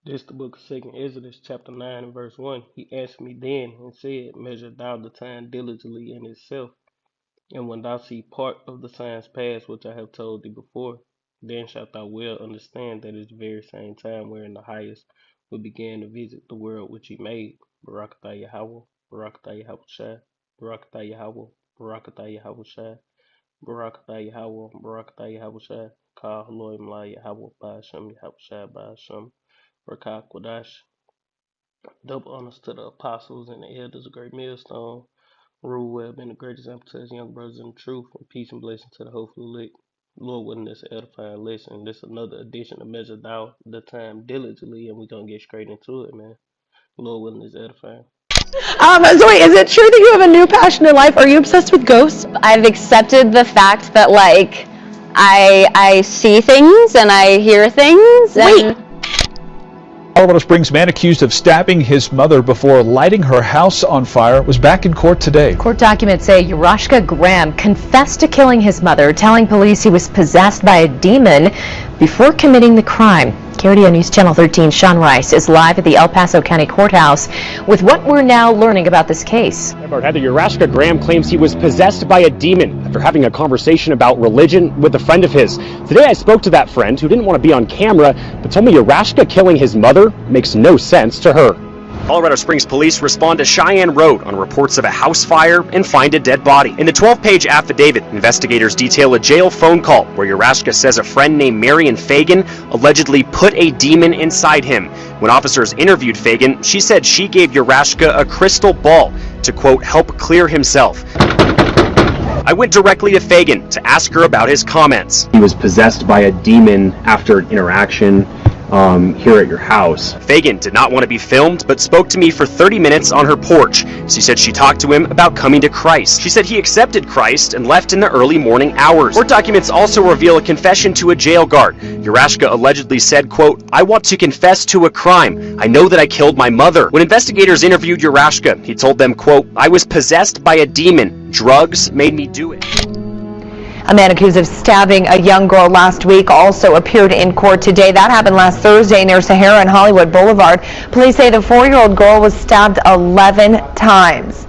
This the book of Second Exodus, chapter 9 and verse 1. He asked me then and said, Measure thou the time diligently in itself, and when thou see part of the signs pass which I have told thee before, then shalt thou well understand that it is the very same time wherein the highest will begin to visit the world which he made. Barakatah Yahweh, Barakatah Yahweh Shai, Barakatah Yahweh, Barakatah Yahweh Shai, Barakatah Yahweh, Barakatah Yahweh Shai, Ka Elohim La Yahweh, Ba'ashem Yahweh Shai, Ba'ashem, Rakah Kodash. Double honors to the apostles and the elders of Great Millstone. Rule well, been a great example to his young brothers in the truth, and peace and blessing to the hopeful elect. Lord, wasn't this an edifying lesson? This another edition of Measure Thou the Time Diligently, and we're going to get straight into it, man. Lord, wasn't this edifying? So wait, is it true that you have a new passion in life? Are you obsessed with ghosts? I've accepted the fact that like I see things and I hear things. Wait. Colorado Springs man accused of stabbing his mother before lighting her house on fire was back in court today. Court documents say Urashka Graham confessed to killing his mother, telling police he was possessed by a demon before committing the crime. KRDO News Channel 13 Sean Rice is live at the El Paso County Courthouse with what we're now learning about this case. Heather, Urashka Graham claims he was possessed by a demon after having a conversation about religion with a friend of his. Today I spoke to that friend who didn't want to be on camera, but told me Urashka killing his mother makes no sense to her. Colorado Springs police respond to Cheyenne Road on reports of a house fire and find a dead body. In the 12-page affidavit, investigators detail a jail phone call where Urashka says a friend named Marion Fagan allegedly put a demon inside him. When officers interviewed Fagan, she said she gave Urashka a crystal ball to, quote, help clear himself. I went directly to Fagan to ask her about his comments. He was possessed by a demon after an interaction here at your house. Fagan did not want to be filmed, but spoke to me for 30 minutes on her porch. She said she talked to him about coming to Christ. She said he accepted Christ and left in the early morning hours. Court documents also reveal a confession to a jail guard. Urashka allegedly said, quote, I want to confess to a crime. I know that I killed my mother. When investigators interviewed Urashka, he told them, quote, I was possessed by a demon. Drugs made me do it. A man accused of stabbing a young girl last week also appeared in court today. That happened last Thursday near Sahara and Hollywood Boulevard. Police say the 4-year-old girl was stabbed 11 times.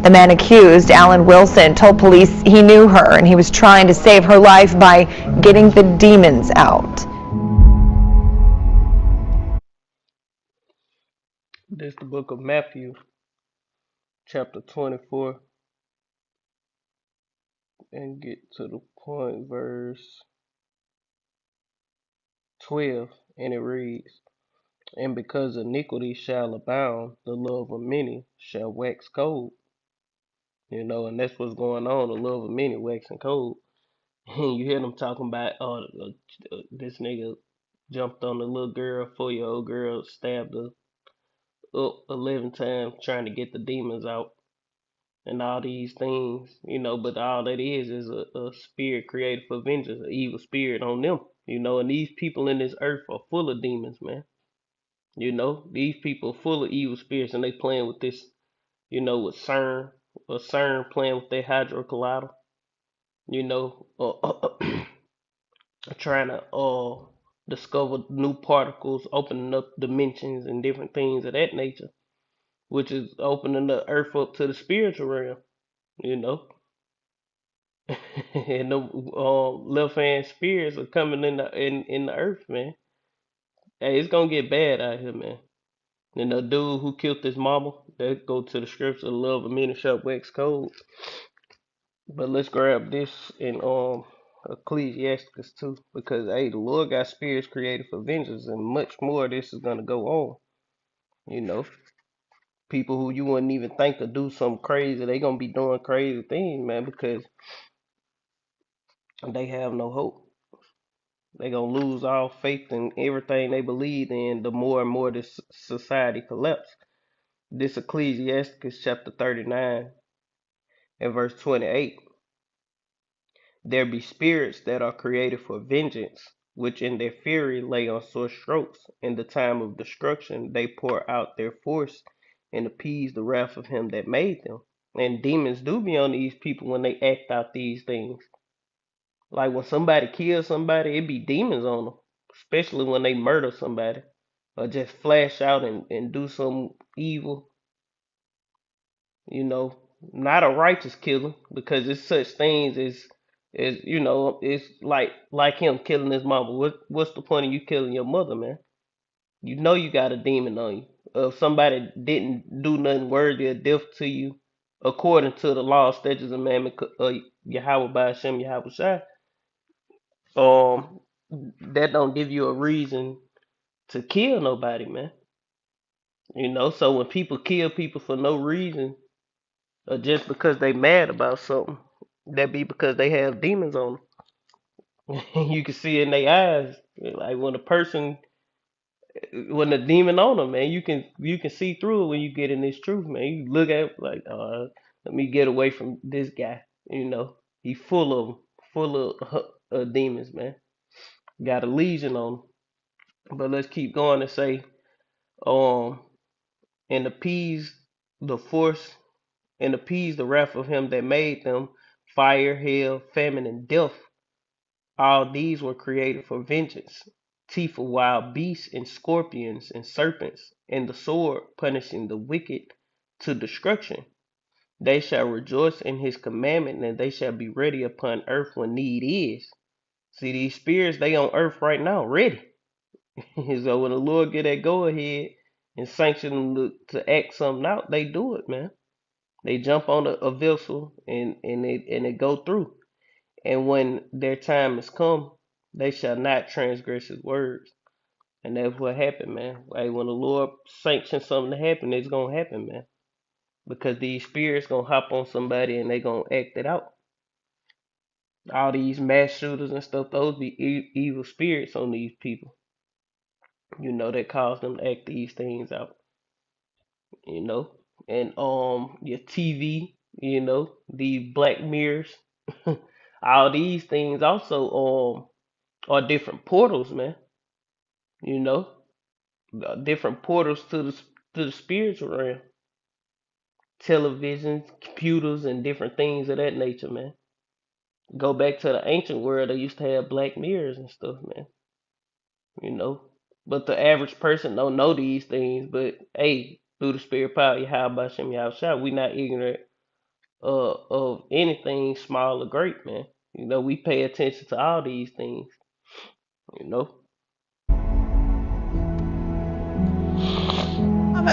The man accused, Alan Wilson, told police he knew her and he was trying to save her life by getting the demons out. This the book of Matthew, chapter 24, and get to the point, verse 12, and it reads, And because iniquity shall abound, the love of many shall wax cold. And that's what's going on. The love of many waxing cold. And you hear them talking about, this nigga jumped on the little girl, 4-year-old girl, stabbed her up 11 times trying to get the demons out, and all these things. But all that is a spirit created for vengeance, an evil spirit on them. And these people in this earth are full of demons, man. These people are full of evil spirits, and they playing with this, with CERN playing with their hydro collider, you know, trying to discover new particles, opening up dimensions and different things of that nature, which is opening the earth up to the spiritual realm, you know. And the left hand spirits are coming in the earth, man. Hey, it's gonna get bad out here, man. And the dude who killed his mama, that go to the scripture, the love of many shall wax cold. But let's grab this in Ecclesiasticus too, because hey, the Lord got spirits created for vengeance, and much more of this is gonna go on. You know, people who you wouldn't even think to do something crazy, they gonna be doing crazy things, man, because they have no hope. They gonna lose all faith in everything they believe in. The more and more this society collapse. This Ecclesiasticus chapter 39 and verse 28. There be spirits that are created for vengeance, which in their fury lay on sore strokes. In the time of destruction they pour out their force and appease the wrath of him that made them. And demons do be on these people when they act out these things. Like when somebody kills somebody, it be demons on them. Especially when they murder somebody. or just flash out and do some evil, you know, not a righteous killing because it's such things as it's like him killing his mama. What's the point of you killing your mother, man? You know you got a demon on you. If somebody didn't do nothing worthy of death to you, according to the law, statutes, and commandment of Yahweh by Hashem Yahweh Shai, um, that don't give you a reason to kill nobody, man. So when people kill people for no reason, or just because they mad about something, that be because they have demons on them. You can see in their eyes, like when the demon on them, man, you can see through it when you get in this truth, man. You look at it like, let me get away from this guy. He full of demons, man. Got a legion on him. But let's keep going and say, um, and appease the force and appease the wrath of him that made them, fire, hail, famine, and death. All these were created for vengeance, teeth of wild beasts and scorpions and serpents, and the sword punishing the wicked to destruction. They shall rejoice in his commandment, and they shall be ready upon earth when need is. See, these spirits, they on earth right now, ready. So when the Lord get that go ahead and sanction them to act something out, they do it, man. They jump on a vessel and it go through. And when their time has come, they shall not transgress his words. And that's what happened, man. Like when the Lord sanctions something to happen, it's gonna happen, man. Because these spirits gonna hop on somebody and they gonna act it out. All these mass shooters and stuff, those be evil spirits on these people. That cause them to act these things out. You know, and your TV, the Black Mirrors, all these things also are different portals, man. You know, different portals to the spiritual realm, televisions, computers, and different things of that nature, man. Go back to the ancient world, they used to have black mirrors and stuff, man. You know, but the average person don't know these things. But hey, through the spirit power, Yahweh Shem Yahweh, we not ignorant of anything small or great, man. We pay attention to all these things. You know.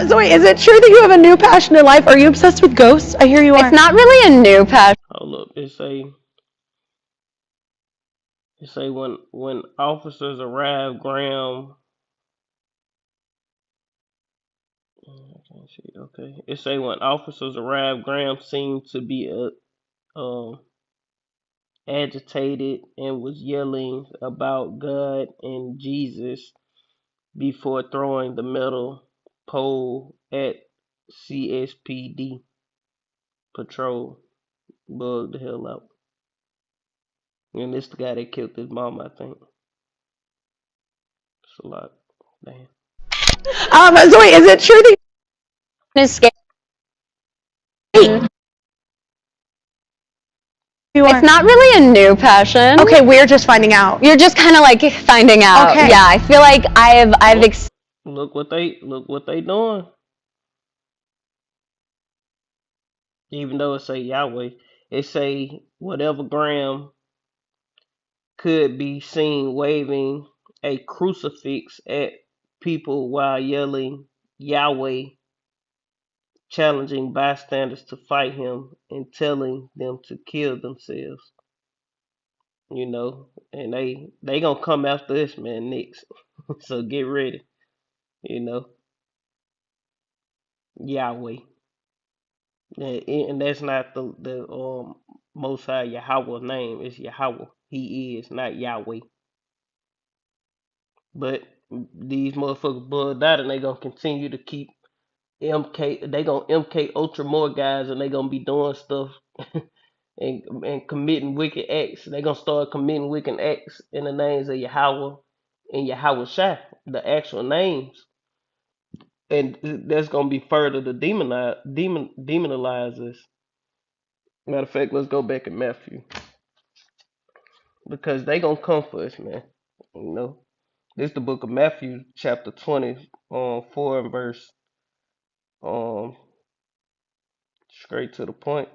Zoe, is it true that you have a new passion in life? Are you obsessed with ghosts? I hear you are. It's not really a new passion. Hold up, it say when officers arrived, Graham. I can't see. Okay, it say when officers arrived, Graham seemed to be agitated and was yelling about God and Jesus before throwing the metal pole at CSPD patrol. Bugged the hell out. And this the guy that killed his mom, I think. It's a lot. Damn. Zoe, is it true that It's scary. you are? It's not really a new passion. Okay, we're just finding out. You're just kind of like finding out. Okay. Yeah, I feel like I've Look what they doing. Even though it say Yahweh, it say whatever Graham could be seen waving a crucifix at people while yelling Yahweh, challenging bystanders to fight him and telling them to kill themselves. And they gonna come after this man next. So get ready. You know, Yahweh, and that's not the Most High Yahweh name. It's Yahweh. He is not Yahweh. But these motherfuckers bugged out, and they gonna continue to keep MK. They gonna MK Ultra more guys, and they gonna be doing stuff and committing wicked acts. They gonna start committing wicked acts in the names of Yahweh and Yahweh Shai, the actual names, and that's gonna be further to demonize us. Matter of fact, let's go back in Matthew because they gonna come for us, man. You know, This is the book of Matthew, chapter 20, 4 and verse, um, straight to the point.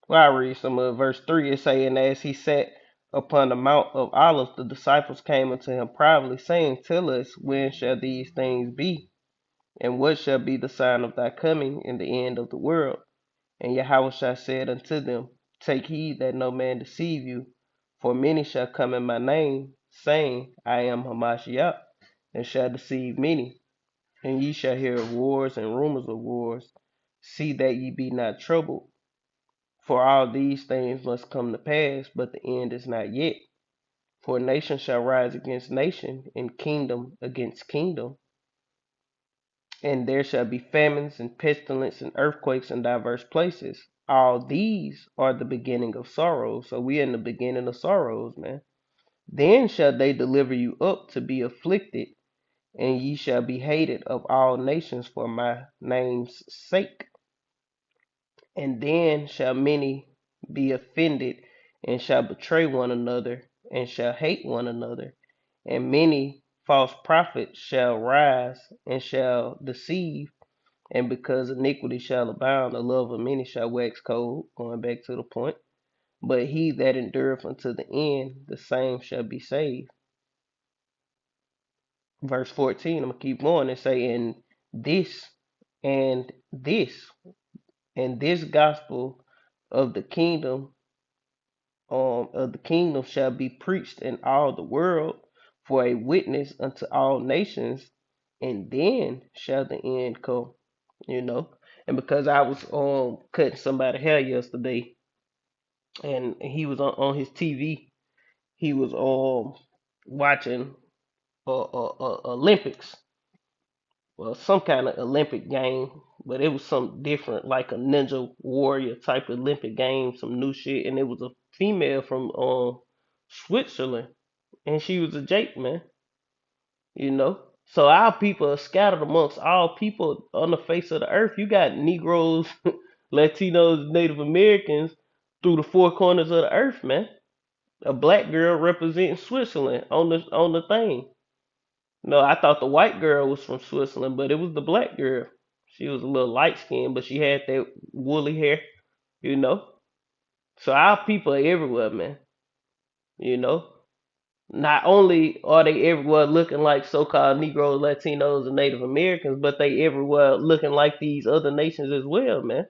Well, I read some of verse 3. It saying, as he sat upon the Mount of Olives, the disciples came unto him privately, saying, tell us, when shall these things be? And what shall be the sign of thy coming and the end of the world? And Yahushua said unto them, take heed that no man deceive you, for many shall come in my name, saying, I am Hamashiach, and shall deceive many. And ye shall hear of wars and rumors of wars. See that ye be not troubled, for all these things must come to pass, but the end is not yet. For nation shall rise against nation, and kingdom against kingdom. And there shall be famines and pestilence and earthquakes in diverse places. All these are the beginning of sorrows. So we are in the beginning of sorrows, man. Then shall they deliver you up to be afflicted, and ye shall be hated of all nations for my name's sake. And then shall many be offended, and shall betray one another, and shall hate one another. And many false prophets shall rise, and shall deceive. And because iniquity shall abound, the love of many shall wax cold. Going back to the point. But he that endureth unto the end, the same shall be saved. Verse 14, I'm going to keep going and say, this, and this, and this gospel of the kingdom, shall be preached in all the world for a witness unto all nations, and then shall the end come. You know, and because I was cutting somebody's hair yesterday, and he was on his TV, he was watching Olympics, well, some kind of Olympic game, but it was something different, like a Ninja Warrior type Olympic game, some new shit, and it was a female from Switzerland, and she was a Jake, man. You know, so our people are scattered amongst all people on the face of the earth. You got Negroes, Latinos, Native Americans through the four corners of the earth, man. A black girl representing Switzerland on the thing. No, I thought the white girl was from Switzerland, but it was the black girl. She was a little light skinned, but she had that woolly hair, you know. So our people are everywhere, man. You know. Not only are they everywhere looking like so-called Negroes, Latinos, and Native Americans, but they everywhere looking like these other nations as well, man.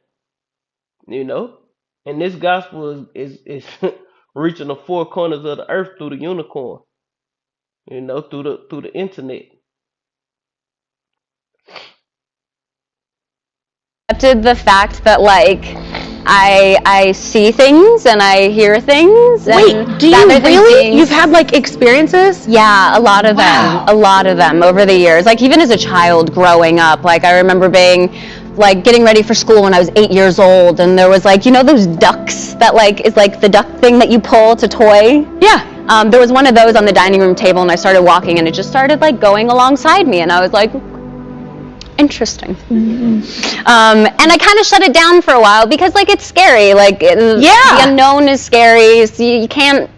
You know, and this gospel is reaching the four corners of the earth through the unicorn. You know, through the internet. Accepted the fact that like I see things and I hear things. Wait, And do you rather than really? being- You've had like experiences? Yeah, a lot of them over the years. Like even as a child growing up, like I remember being like getting ready for school when I was 8 years old, and there was like, you know, those ducks that like is like the duck thing that you pull to toy. Yeah. There was one of those on the dining room table, and I started walking, and it just started like going alongside me, and I was like, interesting. And I kind of shut it down for a while because like it's scary. Like the unknown is scary. So you can't.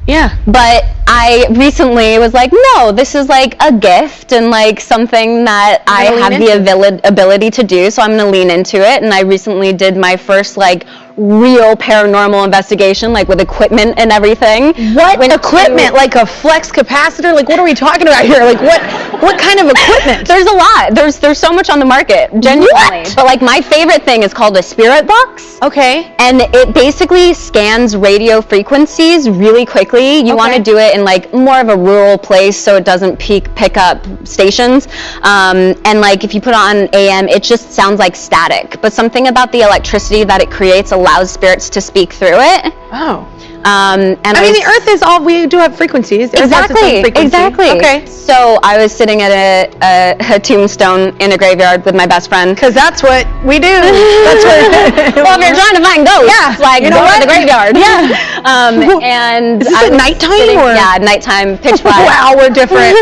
Yeah. But I recently was like, no, this is like a gift and like something that I have the ability to do, so I'm going to lean into it. And I recently did my first like real paranormal investigation, like with equipment and everything. What equipment? Like a flex capacitor? Like what are we talking about here? Like what kind of equipment? There's a lot. There's so much on the market, genuinely. What? But like my favorite thing is called a spirit box. Okay. And it basically scans radio frequencies really quickly. You want to do it in like more of a rural place so it doesn't pick up stations. And like if you put on AM, it just sounds like static. But something about the electricity that it creates allows spirits to speak through it. Oh. And I mean, the Earth is all, we do have frequencies. The Earth has its own frequency. Exactly. Okay. So I was sitting at a tombstone in a graveyard with my best friend. Because that's what we do. That's what. Well, if you're trying to find ghosts, like you know go what? to the graveyard. Yeah. And is this at nighttime or? Yeah, nighttime, pitch black. Wow, we're different.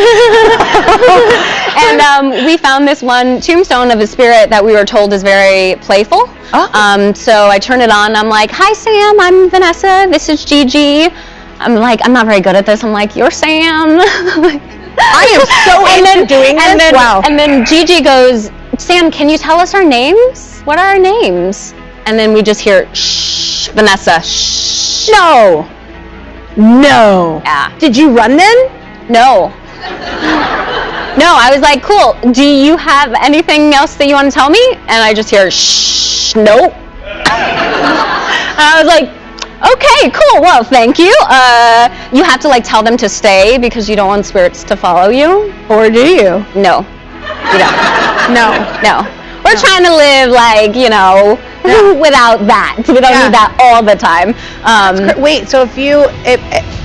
And we found this one tombstone of a spirit that we were told is very playful. So I turn it on. I'm like, "Hi, Sam. I'm Vanessa. This is Gigi." I'm like, I'm not very good at this. I'm like, you're Sam. I am so into doing this. Wow. And then Gigi goes, Sam, can you tell us our names? What are our names? And then we just hear, shh, Vanessa, shh. No. No. Yeah. Did you run then? No. No, I was like, cool. Do you have anything else that you want to tell me? And I just hear, shh, nope. And I was like, okay, cool. Well, thank you. You have to like tell them to stay because you don't want spirits to follow you. Or do you? No. You don't. No. We're trying to live like, you know, without that. We don't need that all the time. Wait, so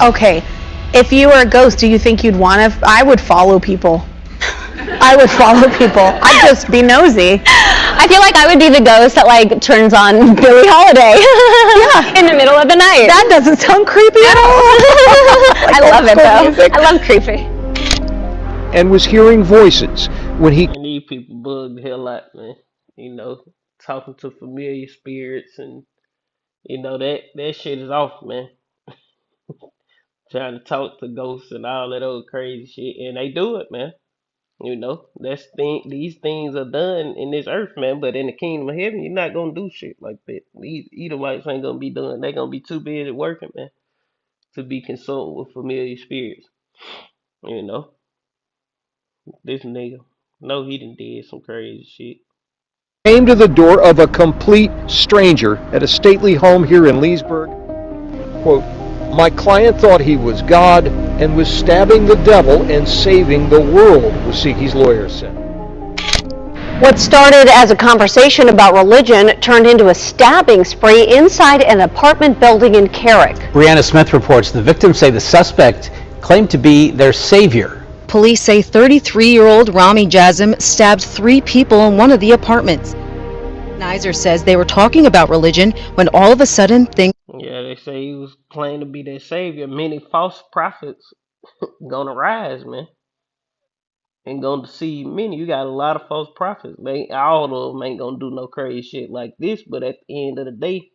okay, if you were a ghost, do you think you'd want to? I would follow people. I would follow people. I'd just be nosy. I feel like I would be the ghost that like turns on Billie Holiday in the middle of the night. That doesn't sound creepy at all. I love it though. Music. I love creepy. And was hearing voices when he... And these people bug the hell out, man. You know, talking to familiar spirits and, you know, that shit is off, man. Trying to talk to ghosts and all that old crazy shit. And they do it, man. You know, these things are done in this earth, man. But in the kingdom of heaven, you're not going to do shit like that. These Edomites ain't going to be doing. They're going to be too busy working, man, to be consumed with familiar spirits. You know, this nigga, no, he done did some crazy shit. came to the door of a complete stranger at a stately home here in Leesburg. Quote, my client thought he was God and was stabbing the devil and saving the world, Wasiki's lawyer said. What started as a conversation about religion turned into a stabbing spree inside an apartment building in Carrick. Brianna Smith reports the victims say the suspect claimed to be their savior. Police say 33-year-old Rami Jazim stabbed 3 people in one of the apartments. Nizer says they were talking about religion when all of a sudden things... Yeah, they say he was claiming to be their savior. Many false prophets gonna rise, man, and gonna deceive many. You got a lot of false prophets. All of them ain't gonna do no crazy shit like this, but at the end of the day,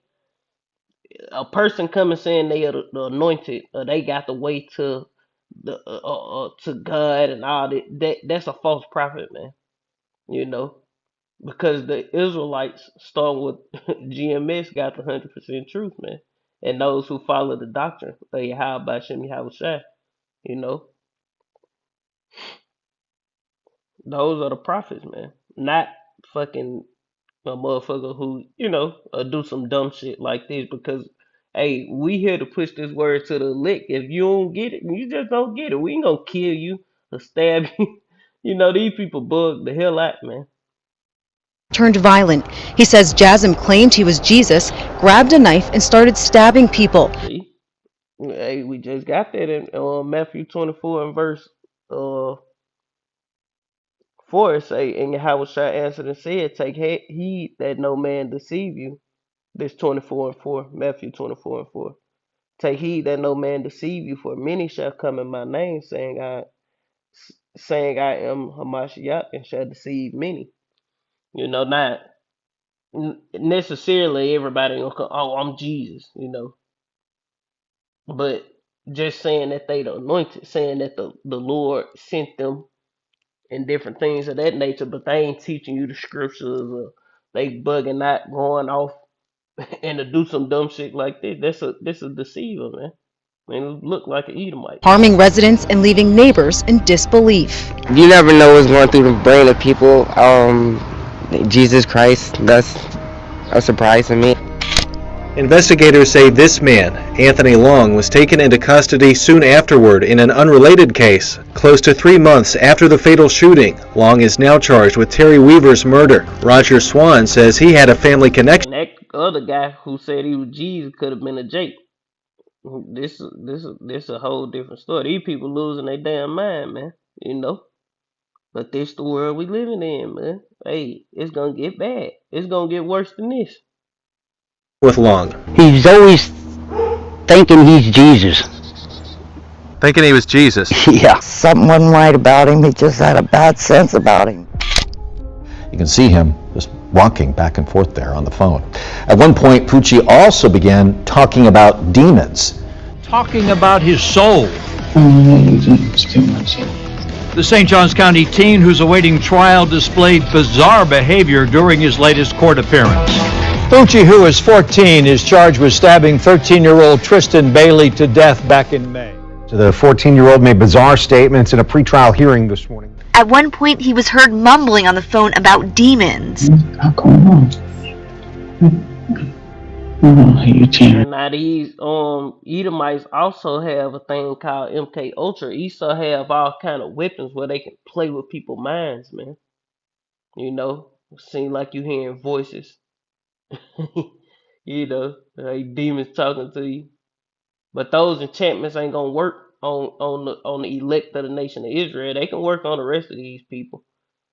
a person coming saying they are the anointed, or they got the way to the to God and all that's a false prophet, man. You know, because the Israelites, starting with GMS, got the 100% truth, man, and those who follow the doctrine of Yahweh Bashem Yahushua, you know, those are the prophets, man, not fucking a motherfucker who, you know, do some dumb shit like this. Because hey, we here to push this word to the lick. If you don't get it, you just don't get it. We ain't gonna kill you or stab you. You know, these people bug the hell out, man. turned violent. He says Jazim claimed he was Jesus, grabbed a knife, and started stabbing people. See? Hey, we just got that in Matthew 24 and verse 4. It say, and Yahweh answered and said, take heed that no man deceive you. This 24 and 4, Matthew 24 and 4. Take heed that no man deceive you, for many shall come in my name, saying I am Hamashiach, and shall deceive many. You know, not necessarily everybody gonna come, oh, I'm Jesus, you know. But just saying that they the anointed, saying that the Lord sent them and different things of that nature, but they ain't teaching you the scriptures, or they bugging out, going off and to do some dumb shit like this. This a deceiver, man. And look like an Edomite. Harming residents and leaving neighbors in disbelief. You never know what's going through the brain of people. Jesus Christ, that's a surprise to me. Investigators say this man, Anthony Long, was taken into custody soon afterward in an unrelated case. Close to 3 months after the fatal shooting, Long is now charged with Terry Weaver's murder. Roger Swan says he had a family connection. And that other guy who said he was Jesus could have been a Jake. This a whole different story. These people losing their damn mind, man. You know. But this the world we living in, man. Hey, it's gonna get bad. It's gonna get worse than this. With Long. He's always thinking he's Jesus. Thinking he was Jesus? Yeah. Something wasn't right about him. He just had a bad sense about him. You can see him just rocking back and forth there on the phone. At one point, Pucci also began talking about demons. talking about his soul. The St. Johns County teen who's awaiting trial displayed bizarre behavior during his latest court appearance. Fucci, who is 14, is charged with stabbing 13-year-old Tristan Bailey to death back in May. So the 14-year-old made bizarre statements in a pretrial hearing this morning. At one point, he was heard mumbling on the phone about demons. And now these Edomites also have a thing called MK Ultra. Esau have all kind of weapons where they can play with people's minds, man. You know, seem like you hearing voices. You know, like demons talking to you. But those enchantments ain't gonna work on the elect of the nation of Israel. They can work on the rest of these people.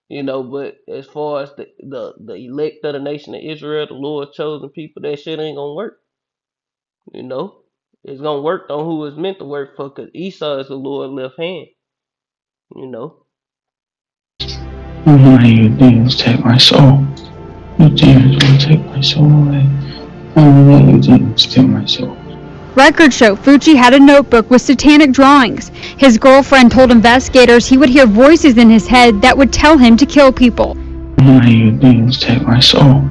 You know, but as far as the elect of the nation of Israel, the Lord chosen people, that shit ain't gonna work. You know, it's gonna work on who it's meant to work for, because Esau is the Lord's left hand. You know. You demons take my soul. You demons will take my soul away. You demons take my soul. Records show Fucci had a notebook with satanic drawings. His girlfriend told investigators he would hear voices in his head that would tell him to kill people. You demons take my soul.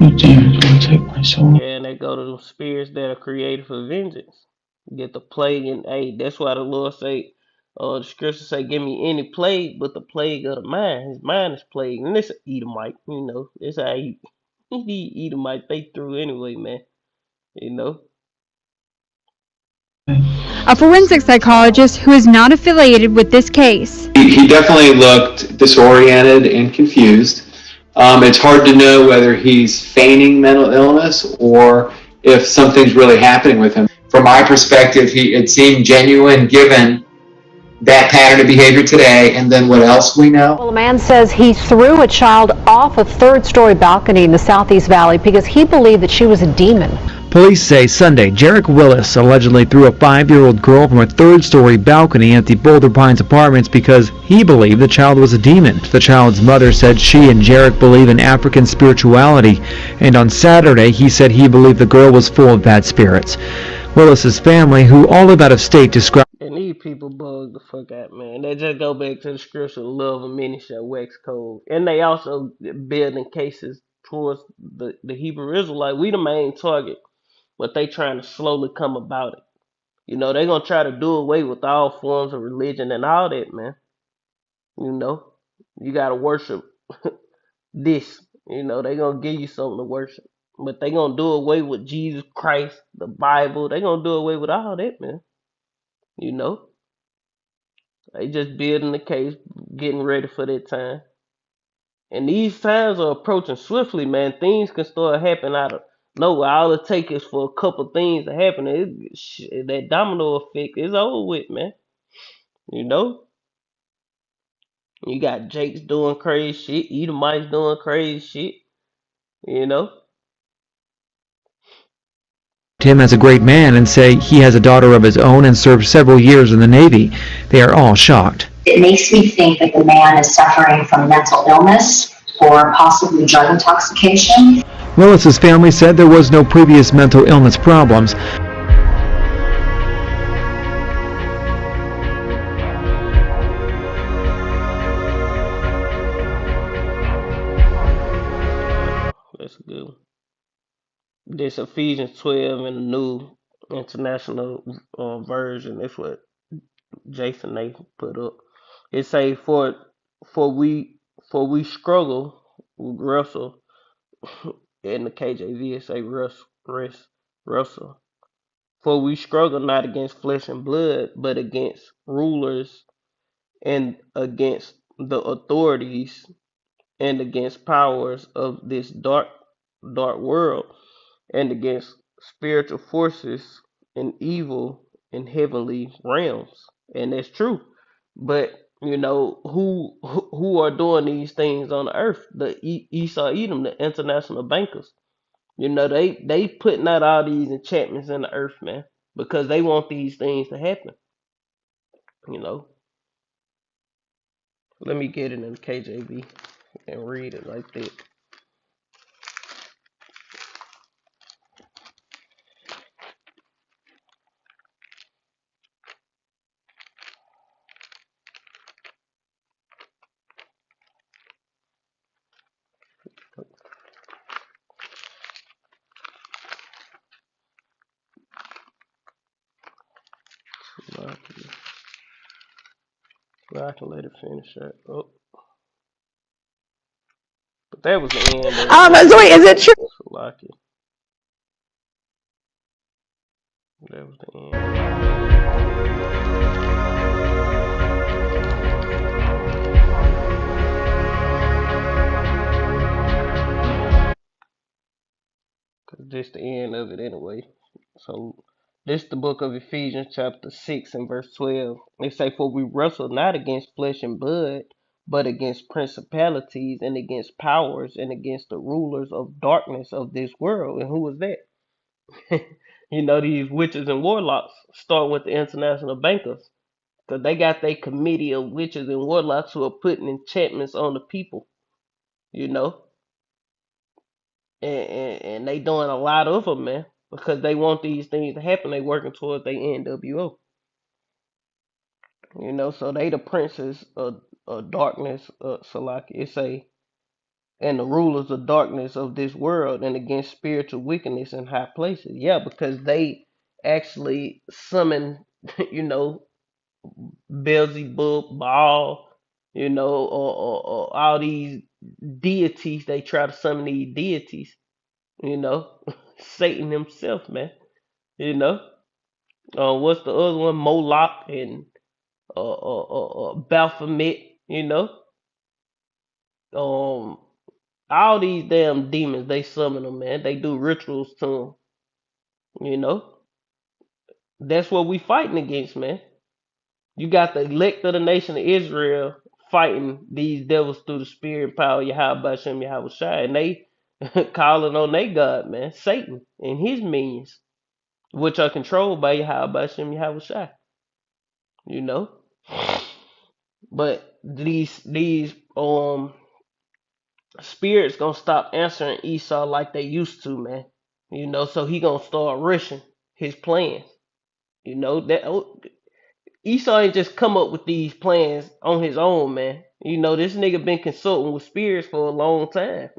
You demons will take my soul. Yeah, and they go to them spirits that are created for vengeance. Get the plague, and hey, that's why the Lord say, the scripture say, give me any plague but the plague of the mind. His mind is plagued. And it's Edomite, you know. It's how he Edomite they through anyway, man. You know. A forensic psychologist who is not affiliated with this case. He definitely looked disoriented and confused. It's hard to know whether he's feigning mental illness or if something's really happening with him. From my perspective, it seemed genuine given that pattern of behavior today, and then what else we know. Well, a man says he threw a child off a third-story balcony in the Southeast Valley because he believed that she was a demon. Police say Sunday, Jarek Willis allegedly threw a 5-year-old girl from a third-story balcony at the Boulder Pines apartments because he believed the child was a demon. The child's mother said she and Jarek believe in African spirituality, and on Saturday he said he believed the girl was full of bad spirits. Willis's family, who all live out of state, described. And these people bug the fuck out, man. They just go back to the scripture, love and many shall wax cold. And they also building cases towards the Hebrew Israelite. We the main target, but they trying to slowly come about it. You know, they gonna try to do away with all forms of religion and all that, man. You know, you gotta worship this. You know, they gonna give you something to worship. But they gonna do away with Jesus Christ, the Bible. They gonna do away with all that, man. You know. They just building the case, getting ready for that time. And these times are approaching swiftly, man. Things can start happening out of nowhere. All it takes is for a couple things to happen. That domino effect is over with, man. You know? You got Jake's doing crazy shit. Edomites doing crazy shit. You know? Him as a great man and say he has a daughter of his own and served several years in the Navy. They are all shocked. It makes me think that the man is suffering from mental illness or possibly drug intoxication. Willis's family said there was no previous mental illness problems. That's good. This Ephesians 12 in the New International Version. That's what Jason Nathan put up. It say for we struggle, we wrestle. In the KJV it say wrestle. For we struggle not against flesh and blood, but against rulers and against the authorities and against powers of this dark world and against spiritual forces and evil in heavenly realms. And that's true. But you know who are doing these things on the earth? The Esau Edom, the international bankers. You know they putting out all these enchantments in the earth, man, because they want these things to happen. You know. Let me get it in KJV and read it like that. I can let it finish that. Oh. But that was the end of So wait, is it true? Salaki. That was the end. Cause this the end of it anyway. So this the book of Ephesians chapter 6 and verse 12. They say, for we wrestle not against flesh and blood, but against principalities and against powers and against the rulers of darkness of this world. And who was that? You know, these witches and warlocks, start with the international bankers. Because they got their committee of witches and warlocks who are putting enchantments on the people, you know. And they doing a lot of them, man. Because they want these things to happen. They working towards their NWO. You know, so they the princes of darkness, Salaki. It say, and the rulers of darkness of this world and against spiritual wickedness in high places. Yeah, because they actually summon, you know, Beelzebub, Baal, you know, or all these deities. They try to summon these deities, you know. Satan himself, man. You know. What's the other one? Moloch and Baphomet, you know. All these damn demons, they summon them, man. They do rituals to them, you know. That's what we fighting against, man. You got the elect of the nation of Israel fighting these devils through the spirit and power of Yahweh Shem Yahweh Shai, and they calling on their God, man, Satan and his minions, which are controlled by Yahweh Shem Yahweh Shai, you know. But these spirits gonna stop answering Esau like they used to, man. You know, so he gonna start rushing his plans. You know that Esau ain't just come up with these plans on his own, man. You know, this nigga been consulting with spirits for a long time.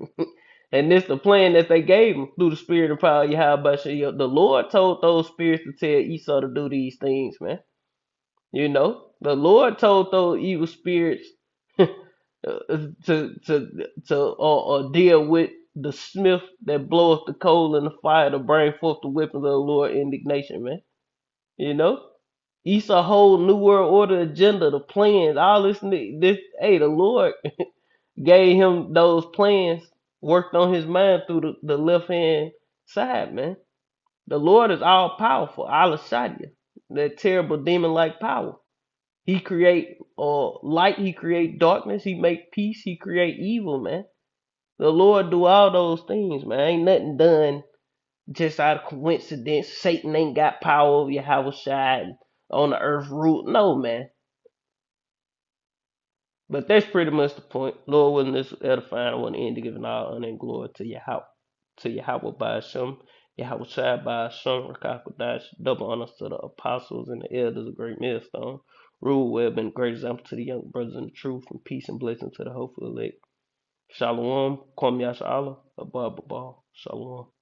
And this the plan that they gave him through the spirit and power of Yahweh. The Lord told those spirits to tell Esau to do these things, man. You know, the Lord told those evil spirits to deal with the smith that bloweth the coal in the fire to bring forth the weapons of the Lord indignation, man. You know, Esau whole new world order agenda, the plans, all this. Hey, the Lord gave him those plans, worked on his mind through the left hand side, man. The Lord is all powerful, Allah Shadia, that terrible demon like power. He create light, he create darkness, he make peace, he create evil, man. The Lord do all those things, man. Ain't nothing done just out of coincidence. Satan ain't got power over your house side on the earth rule. No, man. But that's pretty much the point. Lord, wasn't this edifying? I want to end to giving all honor and glory to Yahweh by Hashem, Yahweh Shai by Hashem, Rakakodash, double honors to the apostles and the elders of Great Millstone. Rule well, been a great example to the young brothers in the truth, and peace and blessing to the hopeful elect. Shalom, Kwam Yasha Allah, Abba Shalom.